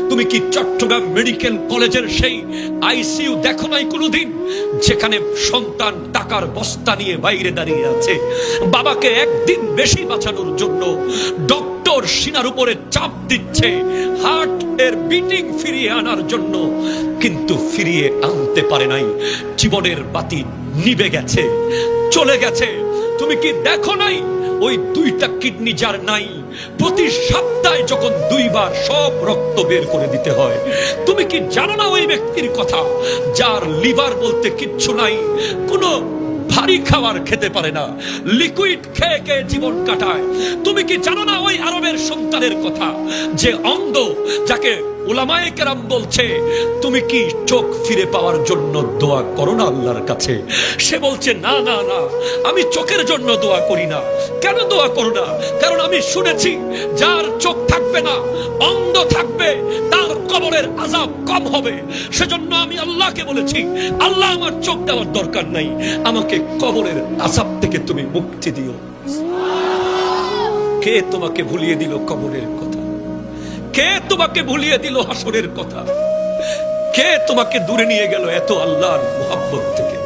তুমি কি চট্টগ্রাম মেডিকেল কলেজের সেই আইসিইউ দেখো নাই কোনোদিন, যেখানে সন্তান টাকার বস্তা নিয়ে বাইরে দাঁড়িয়ে আছে, বাবাকে একদিন বেশি বাঁচানোর জন্য ডক্টর সিনার উপরে চাপ দিচ্ছে হার্ট এর বিটিং ফিরিয়ে আনার জন্য, কিন্তু ফিরিয়ে আনতে পারে নাই। জীবনের বাতি নিভে গেছে, চলে গেছে। তুমি কি দেখো নাই ওই দুইটা কিডনি যার নাই, প্রতি সপ্তাহে যখন দুইবার সব রক্ত বের করে দিতে হয়? তুমি কি জানো না ওই ব্যক্তির কথা, যার লিভার বলতে কিচ্ছু নাই, কোনো ভারী খাবার খেতে পারে না, লিকুইড খেয়ে খেয়ে জীবন কাটায়? তুমি কি জানো না ওই আরবের সন্তানের কথা, যে অন্ধ, যাকে উলামায়ে কেরাম বলছে তুমি কি চোখ ফিরে পাওয়ার জন্য দোয়া করো না আল্লাহর কাছে? সে বলছে না না না, আমি চোখের জন্য দোয়া করি না। কেন দোয়া করো না? কারণ আমি শুনেছি যার চোখ থাকবে না, অন্ধ থাকবে, তার কবরের আযাব কম হবে। সেজন্য আমি আল্লাহকে বলেছি, আল্লাহ আমার চোখ দেওয়ার দরকার নাই, আমাকে কবরের আযাব থেকে তুমি মুক্তি দিও। কে তোমাকে ভুলিয়ে দিল কবরের কথা? কে তোমাকে ভুলিয়ে দিল হাসরের কথা? কে তোমাকে দূরে নিয়ে গেল এত আল্লাহর মুহাব্বত থেকে?